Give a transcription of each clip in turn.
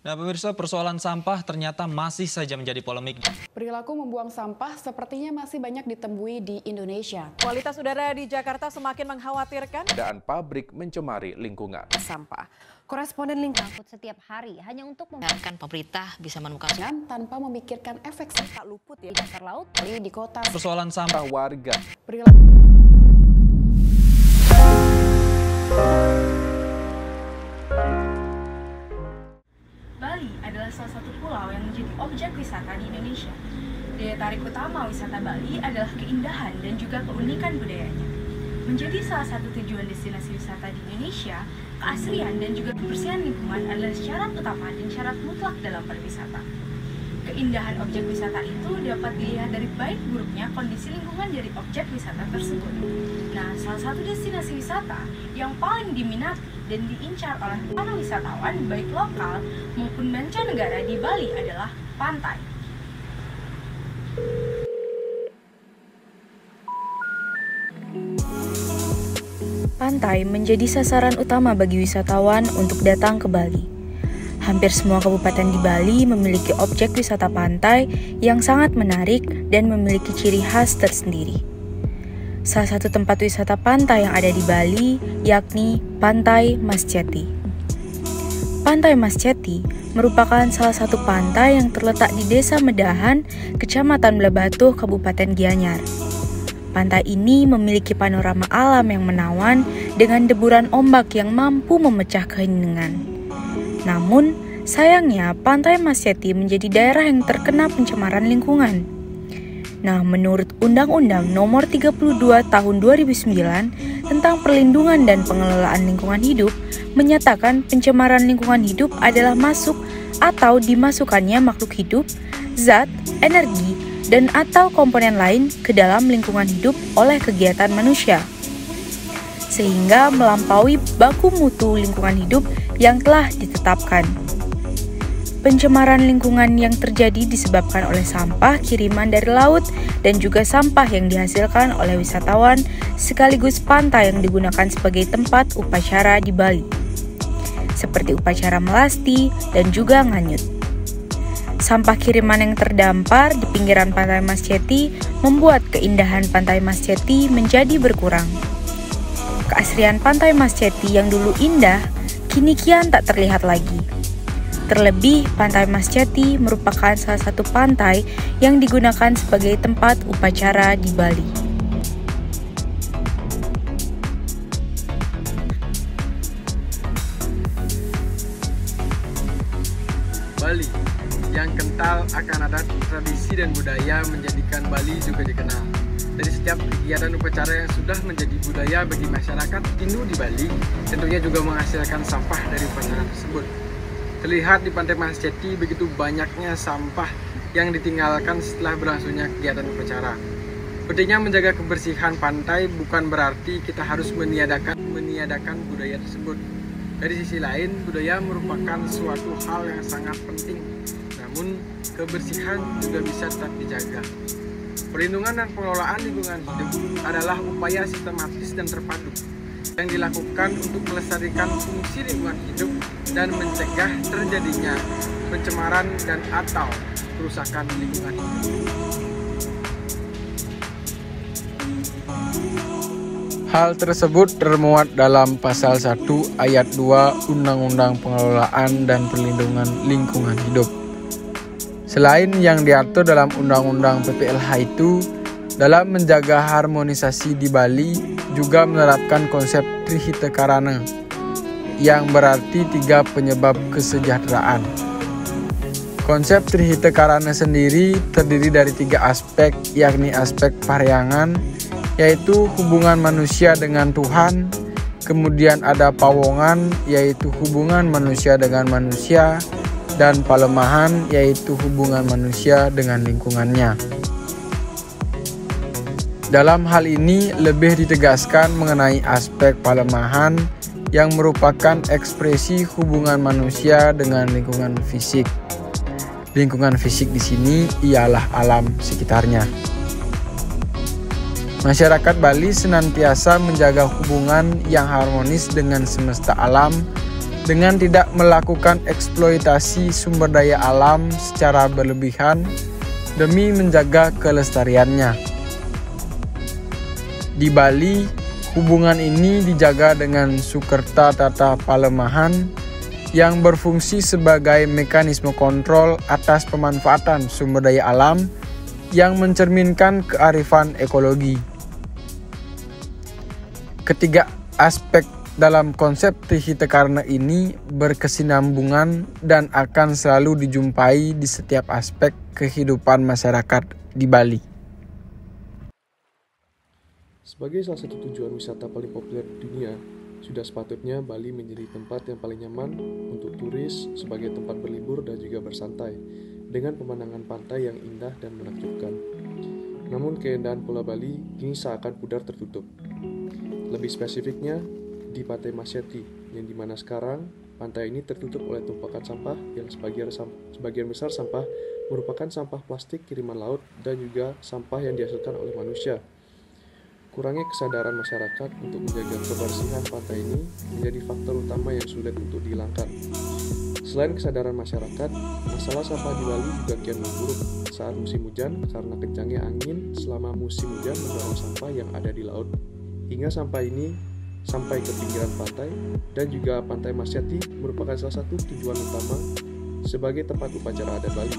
Nah, pemirsa, persoalan sampah ternyata masih saja menjadi polemik. Perilaku membuang sampah sepertinya masih banyak ditemui di Indonesia. Kualitas udara di Jakarta semakin mengkhawatirkan. Keadaan pabrik mencemari lingkungan. Sampah. Koresponden lingkungan setiap hari hanya untuk membiarkan pemerintah bisa menemukan tanpa memikirkan efek tak luput di dasar laut di kota. Persoalan sampah warga. Bali adalah salah satu pulau yang menjadi objek wisata di Indonesia. Daya tarik utama wisata Bali adalah keindahan dan juga keunikan budayanya. Menjadi salah satu tujuan destinasi wisata di Indonesia, keasrian dan juga kebersihan lingkungan adalah syarat utama dan syarat mutlak dalam pariwisata. Keindahan objek wisata itu dapat dilihat dari baik buruknya kondisi lingkungan dari objek wisata tersebut. Nah, salah satu destinasi wisata yang paling diminati dan diincar oleh para wisatawan baik lokal maupun mancanegara di Bali adalah pantai. Pantai menjadi sasaran utama bagi wisatawan untuk datang ke Bali. Hampir semua kabupaten di Bali memiliki objek wisata pantai yang sangat menarik dan memiliki ciri khas tersendiri. Salah satu tempat wisata pantai yang ada di Bali yakni Pantai Mas Jati. Pantai Mas Jati merupakan salah satu pantai yang terletak di Desa Medahan, Kecamatan Blabatuh, Kabupaten Gianyar. Pantai ini memiliki panorama alam yang menawan dengan deburan ombak yang mampu memecah keheningan. Namun, sayangnya Pantai Mas Jati menjadi daerah yang terkena pencemaran lingkungan. Nah, menurut Undang-Undang Nomor 32 Tahun 2009 tentang Perlindungan dan Pengelolaan Lingkungan Hidup menyatakan pencemaran lingkungan hidup adalah masuk atau dimasukkannya makhluk hidup, zat, energi, dan atau komponen lain ke dalam lingkungan hidup oleh kegiatan manusia, sehingga melampaui baku mutu lingkungan hidup yang telah ditetapkan. Pencemaran lingkungan yang terjadi disebabkan oleh sampah kiriman dari laut dan juga sampah yang dihasilkan oleh wisatawan sekaligus pantai yang digunakan sebagai tempat upacara di Bali, seperti upacara melasti dan juga nganyut. Sampah kiriman yang terdampar di pinggiran Pantai Mas Jati membuat keindahan Pantai Mas Jati menjadi berkurang. Keasrian Pantai Mas Jati yang dulu indah, kini kian tak terlihat lagi. Terlebih, Pantai Mas Jati merupakan salah satu pantai yang digunakan sebagai tempat upacara di Bali. Bali yang kental akan adat, tradisi, dan budaya menjadikan Bali juga dikenal. Dari setiap kegiatan upacara yang sudah menjadi budaya bagi masyarakat Hindu di Bali, tentunya juga menghasilkan sampah dari upacara tersebut. Terlihat di Pantai Mas Jati begitu banyaknya sampah yang ditinggalkan setelah berlangsungnya kegiatan upacara. Pentingnya menjaga kebersihan pantai bukan berarti kita harus meniadakan budaya tersebut. Dari sisi lain, budaya merupakan suatu hal yang sangat penting. Namun, kebersihan juga bisa tetap dijaga. Perlindungan dan pengelolaan lingkungan hidup adalah upaya sistematis dan terpadu yang dilakukan untuk melestarikan fungsi lingkungan hidup dan mencegah terjadinya pencemaran dan atau kerusakan lingkungan hidup. Hal tersebut termuat dalam Pasal 1 Ayat 2 Undang-Undang Pengelolaan dan Perlindungan Lingkungan Hidup. Selain yang diatur dalam Undang-Undang PPLH itu, dalam menjaga harmonisasi di Bali juga menerapkan konsep Trihita Karana, yang berarti 3 penyebab kesejahteraan. Konsep Trihita Karana sendiri terdiri dari 3 aspek, yakni aspek paryangan, yaitu hubungan manusia dengan Tuhan, kemudian ada pawongan, yaitu hubungan manusia dengan manusia, dan palemahan, yaitu hubungan manusia dengan lingkungannya. Dalam hal ini lebih ditegaskan mengenai aspek palemahan yang merupakan ekspresi hubungan manusia dengan lingkungan fisik. Lingkungan fisik di sini ialah alam sekitarnya. Masyarakat Bali senantiasa menjaga hubungan yang harmonis dengan semesta alam dengan tidak melakukan eksploitasi sumber daya alam secara berlebihan demi menjaga kelestariannya. Di Bali, hubungan ini dijaga dengan Sukerta Tata Palemahan yang berfungsi sebagai mekanisme kontrol atas pemanfaatan sumber daya alam yang mencerminkan kearifan ekologi. Ketiga aspek dalam konsep Trihita Karna ini berkesinambungan dan akan selalu dijumpai di setiap aspek kehidupan masyarakat di Bali. Sebagai salah satu tujuan wisata paling populer di dunia, sudah sepatutnya Bali menjadi tempat yang paling nyaman untuk turis sebagai tempat berlibur dan juga bersantai, dengan pemandangan pantai yang indah dan menakjubkan. Namun keindahan Pulau Bali kini seakan pudar tertutup. Lebih spesifiknya, di Pantai Masyati, yang dimana sekarang pantai ini tertutup oleh tumpukan sampah yang sebagian besar sampah merupakan sampah plastik kiriman laut dan juga sampah yang dihasilkan oleh manusia. Kurangnya kesadaran masyarakat untuk menjaga kebersihan pantai ini menjadi faktor utama yang sulit untuk dihilangkan. Selain kesadaran masyarakat, masalah sampah di Bali juga kian memburuk saat musim hujan karena kencangnya angin selama musim hujan mendorong sampah yang ada di laut. Hingga sampah ini sampai ke pinggiran pantai, dan juga Pantai Masyati merupakan salah satu tujuan utama sebagai tempat upacara adat Bali,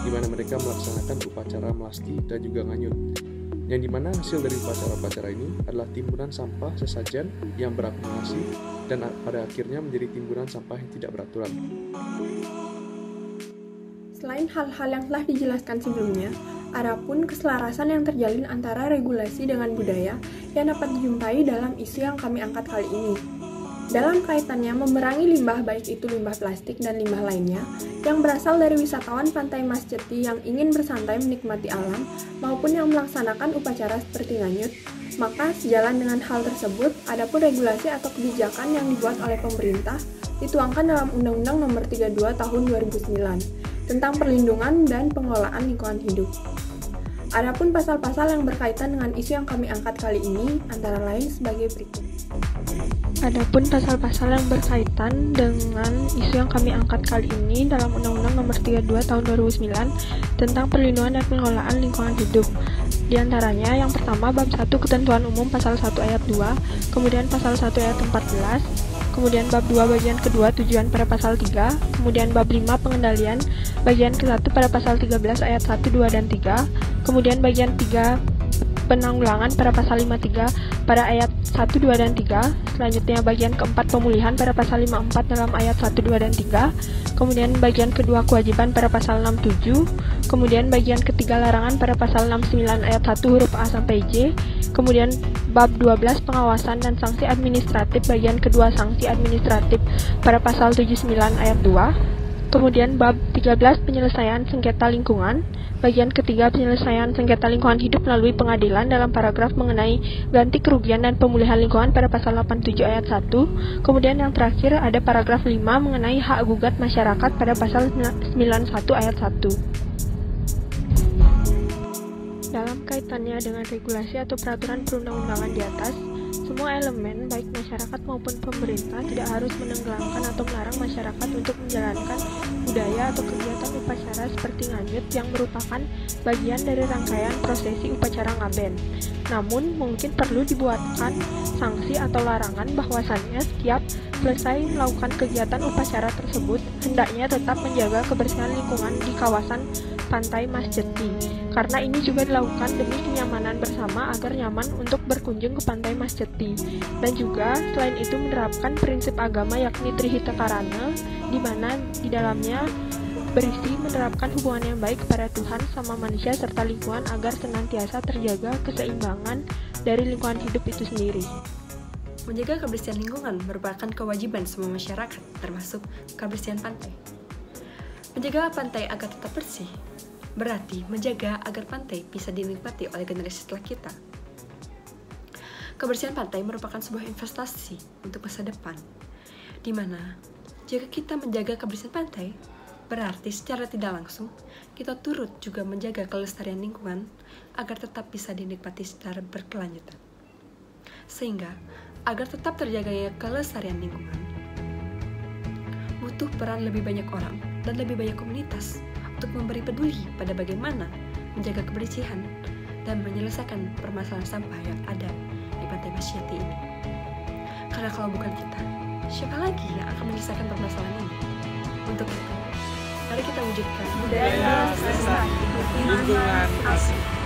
di mana mereka melaksanakan upacara melasti dan juga nganyut, yang dimana hasil dari upacara-upacara ini adalah timbunan sampah sesajen yang berakumulasi dan pada akhirnya menjadi timbunan sampah yang tidak beraturan. Selain hal-hal yang telah dijelaskan sebelumnya, ada pun keselarasan yang terjalin antara regulasi dengan budaya yang dapat dijumpai dalam isu yang kami angkat kali ini. Dalam kaitannya memerangi limbah, baik itu limbah plastik dan limbah lainnya, yang berasal dari wisatawan Pantai Masyati yang ingin bersantai menikmati alam, maupun yang melaksanakan upacara seperti nganyut, maka sejalan dengan hal tersebut, ada pun regulasi atau kebijakan yang dibuat oleh pemerintah dituangkan dalam Undang-Undang Nomor 32 Tahun 2009 tentang perlindungan dan pengelolaan lingkungan hidup. Adapun pasal-pasal yang berkaitan dengan isu yang kami angkat kali ini antara lain sebagai berikut. Adapun pasal-pasal yang berkaitan dengan isu yang kami angkat kali ini dalam Undang-Undang Nomor 32 Tahun 2009 tentang perlindungan dan pengelolaan lingkungan hidup. Di antaranya yang pertama bab 1 Ketentuan Umum pasal 1 ayat 2, kemudian pasal 1 ayat 14, kemudian bab 2 bagian kedua tujuan pada pasal 3, kemudian bab 5 pengendalian bagian ke-1 pada pasal 13 ayat 1, 2, dan 3, kemudian bagian 3 penanggulangan pada pasal 53 pada ayat 1, 2, dan 3, selanjutnya bagian keempat pemulihan pada pasal 54 dalam ayat 1, 2, dan 3, kemudian bagian kedua kewajiban pada pasal 67, kemudian bagian ketiga larangan pada pasal 69 ayat 1 huruf A sampai J, kemudian bab 12 pengawasan dan sanksi administratif bagian kedua sanksi administratif pada pasal 79 ayat 2, kemudian bab 13 penyelesaian sengketa lingkungan bagian ketiga penyelesaian sengketa lingkungan hidup melalui pengadilan dalam paragraf mengenai ganti kerugian dan pemulihan lingkungan pada pasal 87 ayat 1, kemudian yang terakhir ada paragraf 5 mengenai hak gugat masyarakat pada pasal 91 ayat 1. Dalam kaitannya dengan regulasi atau peraturan perundang-undangan di atas, semua elemen, baik masyarakat maupun pemerintah, tidak harus menenggelamkan atau melarang masyarakat untuk menjalankan budaya atau kegiatan upacara seperti nganyut yang merupakan bagian dari rangkaian prosesi upacara ngaben. Namun, mungkin perlu dibuatkan sanksi atau larangan bahwasannya setiap selesai melakukan kegiatan upacara tersebut, hendaknya tetap menjaga kebersihan lingkungan di kawasan Pantai Masyati, karena ini juga dilakukan demi kenyamanan bersama agar nyaman untuk berkunjung ke Pantai Masyati, dan juga selain itu menerapkan prinsip agama yakni Trihita Karana, di mana di dalamnya berisi menerapkan hubungan yang baik kepada Tuhan sama manusia serta lingkungan agar senantiasa terjaga keseimbangan dari lingkungan hidup itu sendiri. Menjaga kebersihan lingkungan merupakan kewajiban semua masyarakat, termasuk kebersihan pantai. Menjaga pantai agar tetap bersih berarti menjaga agar pantai bisa dinikmati oleh generasi setelah kita. Kebersihan pantai merupakan sebuah investasi untuk masa depan, di mana jika kita menjaga kebersihan pantai, berarti secara tidak langsung kita turut juga menjaga kelestarian lingkungan agar tetap bisa dinikmati secara berkelanjutan. Sehingga agar tetap terjaganya kelestarian lingkungan, butuh peran lebih banyak orang dan lebih banyak komunitas untuk memberi peduli pada bagaimana menjaga kebersihan dan menyelesaikan permasalahan sampah yang ada di Pantai Masyati ini. Karena kalau bukan kita, siapa lagi yang akan menyelesaikan permasalahan ini? Untuk itu, mari kita wujudkan budaya lestari lingkungan asli.